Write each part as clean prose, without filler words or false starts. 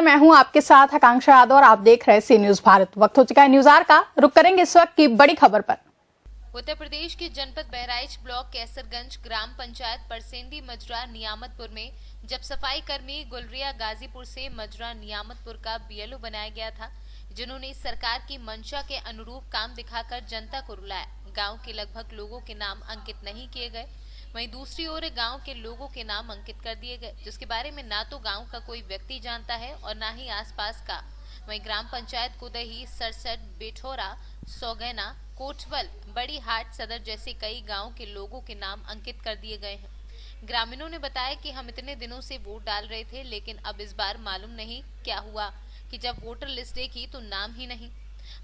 मैं हूं आपके साथ आकांक्षा यादव और आप देख रहे सी न्यूज भारत। वक्त हो चुका है न्यूज आवर का। रुक करेंगे इस वक्त की बड़ी खबर पर। उत्तर प्रदेश के जनपद बहराइच ब्लॉक कैसरगंज ग्राम पंचायत परसेंडी मजरा नियामतपुर में जब सफाई कर्मी गुलरिया गाजीपुर से मजरा नियामतपुर का बीएलओ बनाया गया था, जिन्होंने सरकार की मंशा के अनुरूप काम दिखाकर जनता को रुलाया। गांव के लगभग लोगों के नाम अंकित नहीं किए गए, वहीं दूसरी ओर गांव के लोगों के नाम अंकित कर दिए गए, जिसके बारे में ना तो गांव का कोई व्यक्ति जानता है और ना ही आसपास का। वहीं ग्राम पंचायत कुदही, सरसट, बेठोरा, सौगैना, कोटवल, बड़ी हाट सदर जैसे कई गांव के लोगों के नाम अंकित कर दिए गए हैं। ग्रामीणों ने बताया कि हम इतने दिनों से वोट डाल रहे थे, लेकिन अब इस बार मालूम नहीं क्या हुआ कि जब वोटर लिस्ट देखी तो नाम ही नहीं,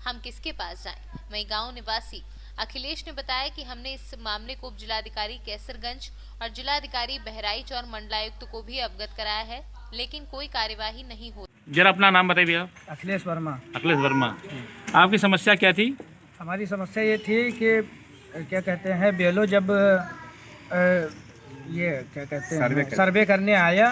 हम किसके पास जाएं। वहीं गांव निवासी अखिलेश ने बताया कि हमने इस मामले को उप जिलाधिकारी कैसरगंज और जिलाधिकारी बहराइच और मंडलायुक्त को भी अवगत कराया है, लेकिन कोई कार्यवाही नहीं हो। जरा अपना नाम बताइए भैया। अखिलेश वर्मा। अखिलेश वर्मा, आपकी समस्या क्या थी? हमारी समस्या ये थी कि क्या कहते हैं, बेलो जब ये क्या कहते हैं सर्वे करने आया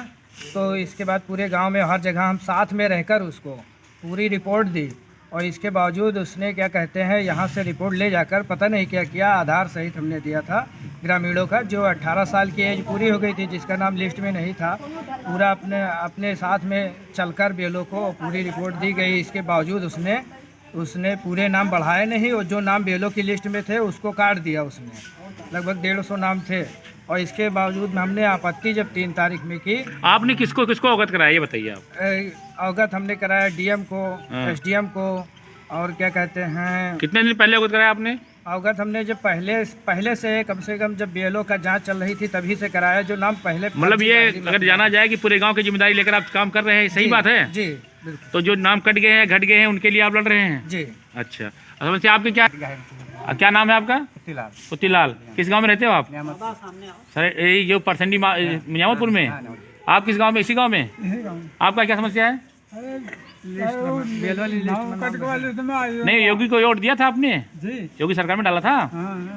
तो इसके बाद पूरे गांव में हर जगह हम साथ में रहकर उसको पूरी रिपोर्ट दी, और इसके बावजूद उसने क्या कहते हैं यहाँ से रिपोर्ट ले जाकर पता नहीं क्या किया। आधार सहित हमने दिया था ग्रामीणों का, जो 18 साल की एज पूरी हो गई थी, जिसका नाम लिस्ट में नहीं था, पूरा अपने साथ में चलकर बेलो को पूरी रिपोर्ट दी गई। इसके बावजूद उसने पूरे नाम बढ़ाए नहीं, और जो नाम बेलो की लिस्ट में थे उसको काट दिया उसने। लगभग 150 नाम थे, और इसके बावजूद हमने आपत्ति जब 3 तारीख में की। आपने किसको अवगत कराया ये बताइए आप। अवगत हमने कराया डीएम को, एसडीएम को, और क्या कहते हैं। कितने दिन पहले अवगत कराया आपने? अवगत हमने जब पहले से कम से कम जब बीएलओ का जांच चल रही थी तभी से कराया। जो नाम पहले मतलब ये अगर जाना जाए कि पूरे गांव की जिम्मेदारी लेकर आप काम कर रहे हैं, सही बात है? जी बिल्कुल। तो जो नाम कट गए हैं, घट गए हैं, उनके लिए आप लड़ रहे हैं? जी। अच्छा, समस्या आपके क्या नाम है आपका? पुतीलाल। किस गाँव में रहते हो आप? सर यही जो परसेंडी नियामतपुर में। आप किस गाँव में? इसी गाँव में। आपका क्या समस्या है? नहीं, योगी को वोट दिया था आपने? योगी सरकार में डाला था।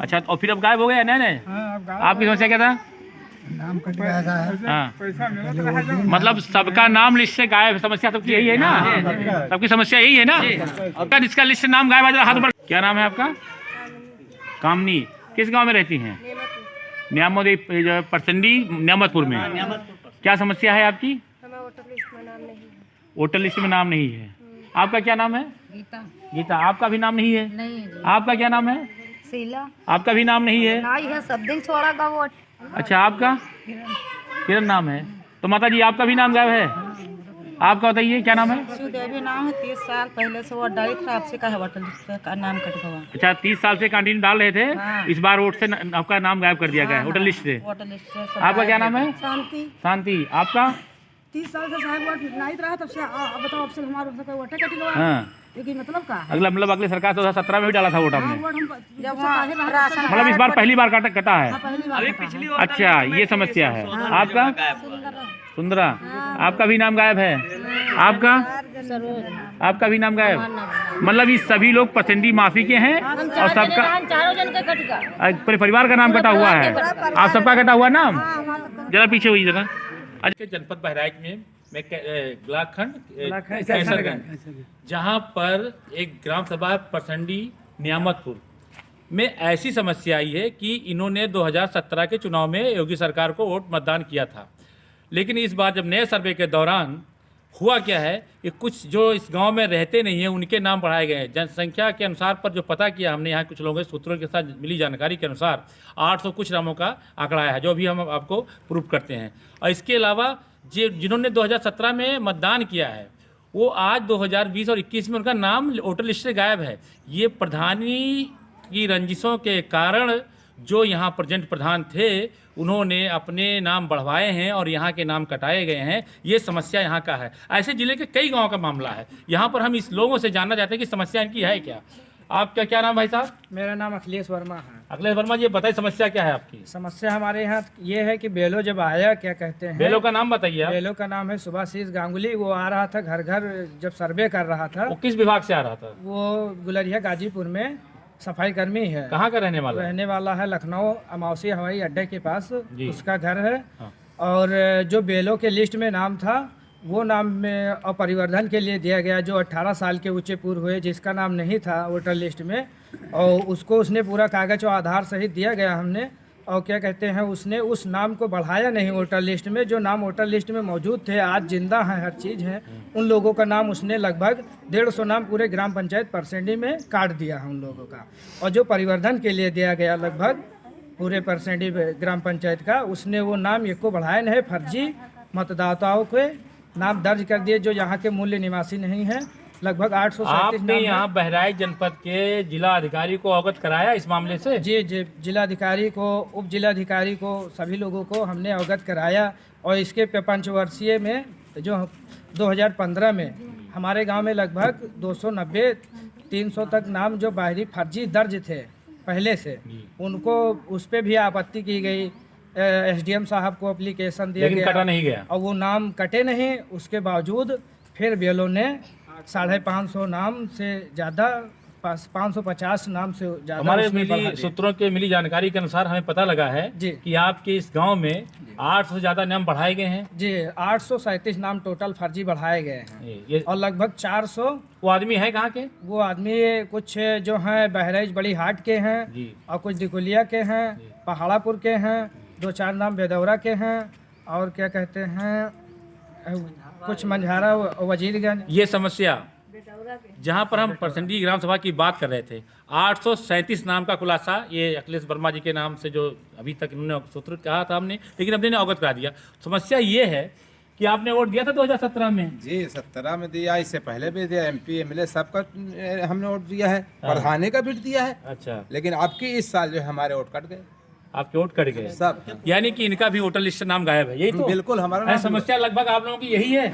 अच्छा, और फिर अब गायब हो गया? नहीं। आपकी समस्या क्या था? नाम कट गया था। मतलब सबका नाम लिस्ट से गायब। समस्या सबकी यही है ना? सबकी समस्या यही है ना? अगर जिसका लिस्ट से नाम गायब आ जाए हाथ ऊपर। क्या नाम है आपका? कामनी। किस गांव में रहती हैं? नियामतपुर, परसेंडी नियामतपुर में। क्या समस्या है आपकी? वोटर लिस्ट में नाम नहीं है। आपका क्या नाम है? गीता। आपका भी नाम नहीं है? नहीं। आपका क्या नाम है? शीला। आपका भी नाम नहीं है? नहीं है, सब दिन छोड़ा का वोट। अच्छा, आपका किरण नाम है। तो माता जी आपका भी नाम गायब है? आपका बताइए क्या नाम है? सुदेवी नाम है। 30 साल पहले से वोट डाली थी, आपसे कहा वोटर लिस्ट का नाम कट गया। अच्छा, 30 साल से कंटिन्यू डाल रहे थे। हाँ। इस बार वोट से आपका नाम गायब कर दिया गया है वोटर लिस्ट से। वोटर लिस्ट से आपका क्या नाम है? शांति। शांति। आपका? 30 साल से साहब वोट नहीं रहा, तब से बताओ, अब से हमारे वोट कट गया। हाँ। लेकिन मतलब का अगले सरकार 2017 में भी डाला था वोट आपने? मतलब इस बार पहली बार कटा है? अच्छा, ये समस्या है। आपका? सुंदरा। आपका भी नाम गायब है? आपका? आपका भी नाम गायब। मतलब ये सभी लोग परसेंडी माफी के हैं और सबका पूरे परिवार का नाम कटा हुआ है। आप सबका कटा हुआ नाम? जरा पीछे हुई जरा। आज के जनपद बहराइच में ब्लॉक खंड कैसरगंज, जहाँ पर एक ग्राम सभा परसेंडी नियामतपुर में ऐसी समस्या आई है कि इन्होंने 2017 के चुनाव में योगी सरकार को वोट मतदान किया था, लेकिन इस बार जब नए सर्वे के दौरान हुआ क्या है कि कुछ जो इस गांव में रहते नहीं हैं उनके नाम बढ़ाए गए हैं। जनसंख्या के अनुसार पर जो पता किया हमने यहाँ कुछ लोगों के सूत्रों के साथ मिली जानकारी के अनुसार 800 कुछ नामों का आंकड़ा है, जो भी हम आपको प्रूफ करते हैं। और इसके अलावा जिन्होंने 2017 में मतदान किया है वो आज 2020 और 21 में उनका नाम वोटर लिस्ट से गायब है। ये प्रधानी की रंजिशों के कारण जो यहाँ प्रेजेंट प्रधान थे उन्होंने अपने नाम बढ़वाए हैं और यहाँ के नाम कटाए गए हैं। ये समस्या यहाँ का है। ऐसे जिले के कई गांवों का मामला है। यहाँ पर हम इस लोगों से जानना चाहते हैं कि समस्या इनकी है क्या। आपका क्या नाम भाई साहब? मेरा नाम अखिलेश वर्मा है। अखिलेश वर्मा जी, बताइए समस्या क्या है आपकी? समस्या हमारे यहाँ ये है कि बेलो जब आया, क्या कहते हैं, बेलो का नाम बताइए। बेलो का नाम है सुभाषीष गांगुली। वो आ रहा था घर घर जब सर्वे कर रहा था। वो किस विभाग से आ रहा था? वो गुलरिया गाजीपुर में सफाई कर्मी है। कहाँ का रहने वाला है? लखनऊ अमावसी हवाई अड्डे के पास उसका घर है। हाँ। और जो बेलो के लिस्ट में नाम था वो नाम में अपरिवर्धन के लिए दिया गया, जो 18 साल के ऊंचे पूर्व हुए, जिसका नाम नहीं था वोटर लिस्ट में, और उसको उसने पूरा कागज और आधार सहित दिया गया हमने। और क्या कहते हैं, उसने उस नाम को बढ़ाया नहीं वोटर लिस्ट में। जो नाम वोटर लिस्ट में मौजूद थे, आज जिंदा हैं, हर चीज़ है, उन लोगों का नाम उसने लगभग 150 नाम पूरे ग्राम पंचायत परसेंडी में काट दिया है उन लोगों का। और जो परिवर्धन के लिए दिया गया लगभग पूरे परसेंडी ग्राम पंचायत का, उसने वो नाम एक को बढ़ाया नहीं, फर्जी मतदाताओं के नाम दर्ज कर दिए जो यहाँ के मूल्य निवासी नहीं है। लगभग 837 आपने यहाँ बहराइच जनपद के जिला अधिकारी को अवगत कराया इस मामले से? जी, जिलाधिकारी को, उप जिलाधिकारी को, सभी लोगों को हमने अवगत कराया। और इसके पंचवर्षीय में जो 2015 में हमारे गांव में लगभग 290-300 तक नाम जो बाहरी फर्जी दर्ज थे पहले से, उनको उस पर भी आपत्ति की गई। एसडीएम साहब को एप्लीकेशन दिया गया, कटा नहीं गया, और वो नाम कटे नहीं। उसके बावजूद फिर बीएलओ ने 550 नाम से ज़्यादा, 550 नाम से ज़्यादा हमारे सूत्रों के मिली जानकारी के अनुसार हमें पता लगा है जी कि आपके इस गांव में 800 से ज़्यादा नाम बढ़ाए गए हैं। जी, 837 नाम टोटल फर्जी बढ़ाए गए हैं। और लगभग 400 वो आदमी है कहाँ के? वो आदमी कुछ जो हैं बहराइच बड़ी हाट के हैं, और कुछ दिकुलिया के हैं, पहाड़ापुर के हैं, 2-4 नाम बेदौरा के हैं, और क्या कहते हैं कुछ मंझारा वजीरगंज। ये समस्या जहाँ पर हम परसेंडी ग्राम सभा की बात कर रहे थे, 837 नाम का खुलासा ये अखिलेश वर्मा जी के नाम से जो अभी तक इन्होंने सूत्र कहा था हमने, लेकिन हमने अवगत करा दिया। समस्या ये है कि आपने वोट दिया था 2017 में? जी, 17 में दिया, इससे पहले भी दिया, एमपी एमएलए सबका हमने वोट दिया है, प्रधानी का भी दिया है। अच्छा, लेकिन आपकी इस साल जो है हमारे वोट कट गए, आपके वोट कट गए सब। यानी कि इनका भी वोटर लिस्ट से नाम गायब है, यही तो? बिल्कुल, हमारा समस्या लगभग आप लोगों की यही है,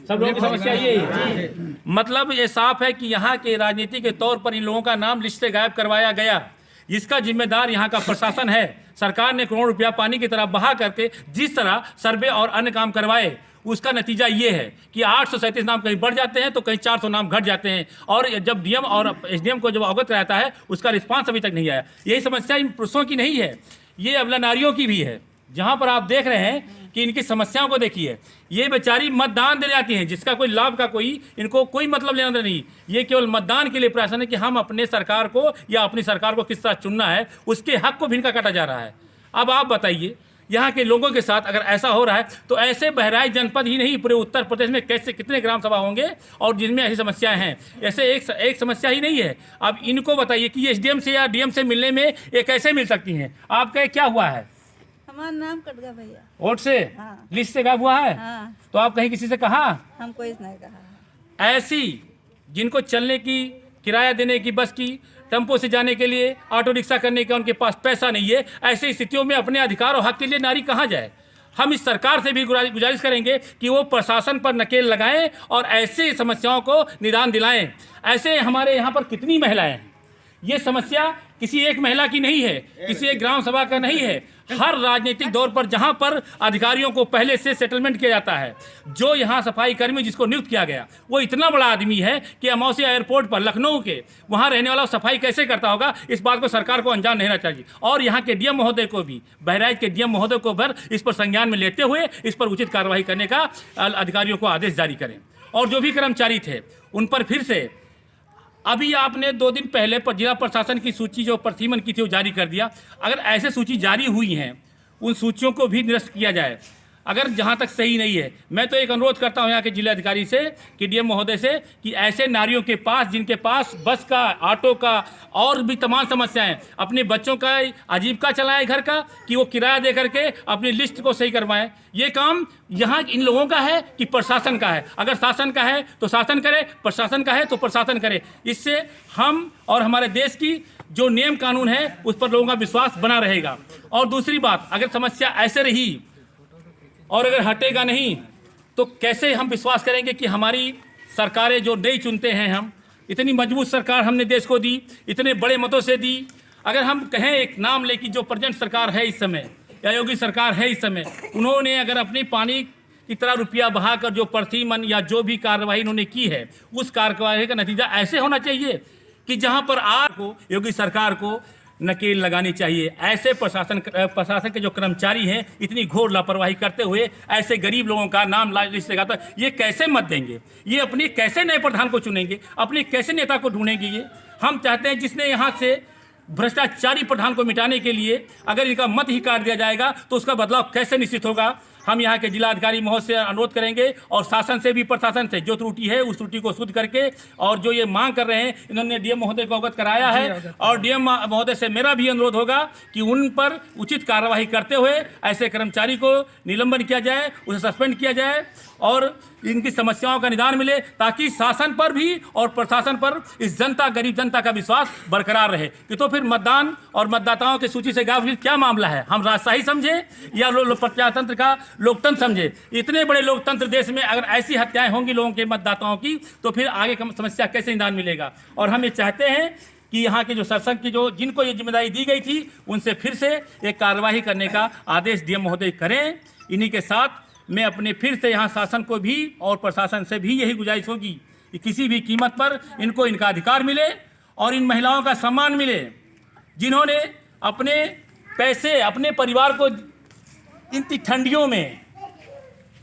सब लोगों की समस्या यही है। मतलब ये साफ है कि यहाँ के राजनीति के तौर पर इन लोगों का नाम लिस्ट से गायब करवाया गया, जिसका जिम्मेदार यहाँ का प्रशासन है। सरकार ने करोड़ रुपया पानी की तरह बहा करके जिस तरह सर्वे और अन्य काम करवाए, उसका नतीजा ये है कि 837 नाम कहीं बढ़ जाते हैं तो कहीं 400 नाम घट जाते हैं। और जब डीएम और एसडीएम को जब अवगत कराता है, उसका रिस्पांस अभी तक नहीं आया। यही समस्या इन पुरुषों की नहीं है, ये अबला नारियों की भी है। जहाँ पर आप देख रहे हैं कि इनकी समस्याओं को देखिए, ये बेचारी मतदान देने आती हैं, जिसका कोई लाभ का इनको कोई मतलब लेना नहीं। ये केवल मतदान के लिए प्रयास है कि हम अपने सरकार को या अपनी सरकार को किस तरह चुनना है, उसके हक को भी इनका काटा जा रहा है। अब आप बताइए, यहाँ के लोगों के साथ अगर ऐसा हो रहा है तो ऐसे बहराइच जनपद ही नहीं, पूरे उत्तर प्रदेश में कैसे कितने ग्राम सभा होंगे और जिनमें ऐसी समस्याएं हैं। ऐसे एक समस्या ही नहीं है। अब इनको बताइए कि एसडीएम से या डीएम से मिलने में ये कैसे मिल सकती हैं? आपका क्या हुआ है? हमारा नाम कट गया भैया, वोट से? हाँ। लिस्ट से गायब हुआ है? हाँ। तो आप कहीं किसी से कहा? हम कोई नहीं कहा। ऐसी जिनको चलने की, किराया देने की, बस की, टेम्पो से जाने के लिए, ऑटो रिक्शा करने का उनके पास पैसा नहीं है, ऐसी स्थितियों में अपने अधिकार और हक के लिए नारी कहाँ जाए? हम इस सरकार से भी गुजारिश करेंगे कि वो प्रशासन पर नकेल लगाएं और ऐसी समस्याओं को निदान दिलाएं। ऐसे हमारे यहाँ पर कितनी महिलाएं हैं, ये समस्या किसी एक महिला की नहीं है, किसी एक ग्राम सभा का नहीं है। हर राजनीतिक दौर पर जहां पर अधिकारियों को पहले से सेटलमेंट किया जाता है, जो यहां सफाई कर्मी जिसको नियुक्त किया गया वो इतना बड़ा आदमी है कि अमौसी एयरपोर्ट पर लखनऊ के वहां रहने वाला सफाई कैसे करता होगा, इस बात को सरकार को अंजाम नहीं रहना चाहिए। और यहाँ के डीएम महोदय को भी, बहराइच के डीएम महोदय को भी इस पर संज्ञान में लेते हुए इस पर उचित कार्रवाई करने का अधिकारियों को आदेश जारी करें। और जो भी कर्मचारी थे उन पर फिर से, अभी आपने 2 दिन पहले पर जिला प्रशासन की सूची जो प्रतिमन की थी वो जारी कर दिया। अगर ऐसे सूची जारी हुई हैं, उन सूचियों को भी निरस्त किया जाए। अगर जहाँ तक सही नहीं है, मैं तो एक अनुरोध करता हूँ यहाँ के जिलाधिकारी से कि डीएम महोदय से कि ऐसे नारियों के पास, जिनके पास बस का, ऑटो का और भी तमाम समस्याएं, अपने बच्चों का आजीविका चलाएं घर का, कि वो किराया दे करके अपनी लिस्ट को सही करवाएं। ये काम यहाँ इन लोगों का है कि प्रशासन का है? अगर शासन का है तो शासन करे, प्रशासन का है तो प्रशासन करे। इससे हम और हमारे देश की जो नियम कानून है उस पर लोगों का विश्वास बना रहेगा। और दूसरी बात, अगर समस्या ऐसे रही और अगर हटेगा नहीं तो कैसे हम विश्वास करेंगे कि हमारी सरकारें जो नई चुनते हैं, हम इतनी मजबूत सरकार हमने देश को दी, इतने बड़े मतों से दी। अगर हम कहें एक नाम ले कि जो प्रेजेंट सरकार है इस समय या योगी सरकार है इस समय, उन्होंने अगर अपनी पानी की तरह रुपया बहाकर जो प्रतिमन या जो भी कार्रवाई उन्होंने की है, उस कार्रवाई का नतीजा ऐसे होना चाहिए कि जहाँ पर योगी सरकार को नकेल लगानी चाहिए। ऐसे प्रशासन के जो कर्मचारी हैं इतनी घोर लापरवाही करते हुए ऐसे गरीब लोगों का नाम लिस्ट लगाता, ये कैसे मत देंगे? ये अपनी कैसे नए प्रधान को चुनेंगे? अपने कैसे नेता को ढूंढेंगे? ये हम चाहते हैं जिसने यहाँ से भ्रष्टाचारी प्रधान को मिटाने के लिए अगर इनका मत ही काट दिया जाएगा तो उसका बदलाव कैसे निश्चित होगा? हम यहाँ के जिलाधिकारी महोदय से अनुरोध करेंगे और शासन से भी, प्रशासन से जो त्रुटि है उस त्रुटि को शुद्ध करके, और जो ये मांग कर रहे हैं इन्होंने डीएम महोदय को अवगत कराया है, और डीएम महोदय से मेरा भी अनुरोध होगा कि उन पर उचित कार्यवाही करते हुए ऐसे कर्मचारी को निलंबन किया जाए, उसे सस्पेंड किया जाए और इनकी समस्याओं का निदान मिले, ताकि शासन पर भी और प्रशासन पर इस जनता, गरीब जनता का विश्वास बरकरार रहे। कि तो फिर मतदान और मतदाताओं की सूची से गायब क्या मामला है? हम राजशाही समझे या प्रजातंत्र का लोकतंत्र समझे? इतने बड़े लोकतंत्र देश में अगर ऐसी हत्याएं होंगी लोगों के मतदाताओं की तो फिर आगे समस्या कैसे निदान मिलेगा? और हम ये चाहते हैं कि यहाँ के जो शासक की जो जिनको ये जिम्मेदारी दी गई थी उनसे फिर से एक कार्यवाही करने का आदेश डीएम महोदय करें। इन्हीं के साथ मैं अपने फिर से यहाँ शासन को भी और प्रशासन से भी यही गुजारिश होगी कि किसी भी कीमत पर इनको इनका अधिकार मिले और इन महिलाओं का सम्मान मिले जिन्होंने अपने पैसे, अपने परिवार को इन ठंडियों में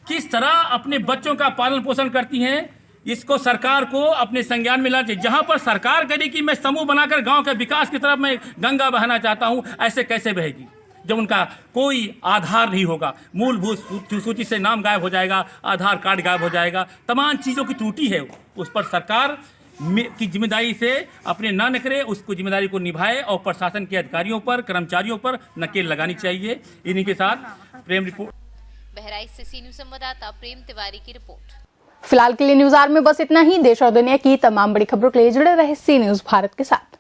किस तरह अपने बच्चों का पालन पोषण करती हैं। इसको सरकार को अपने संज्ञान में लाना चाहिए। जहाँ पर सरकार कहे कि मैं समूह बनाकर गांव के विकास की तरफ मैं गंगा बहाना चाहता हूँ, ऐसे कैसे बहेगी जब उनका कोई आधार नहीं होगा? मूलभूत सूची से नाम गायब हो जाएगा, आधार कार्ड गायब हो जाएगा, तमाम चीज़ों की त्रुटि है। उस पर सरकार की जिम्मेदारी से अपने ना नकरे, उसको जिम्मेदारी को निभाए और प्रशासन के अधिकारियों पर, कर्मचारियों पर नकेल लगानी चाहिए। इन्हीं के साथ प्रेम रिपोर्ट। बहराइच से सी न्यूज़ संवाददाता प्रेम तिवारी की रिपोर्ट। फिलहाल के लिए न्यूज आवर में बस इतना ही। देश और दुनिया की तमाम बड़ी खबरों के लिए जुड़े रहे सी न्यूज भारत के साथ।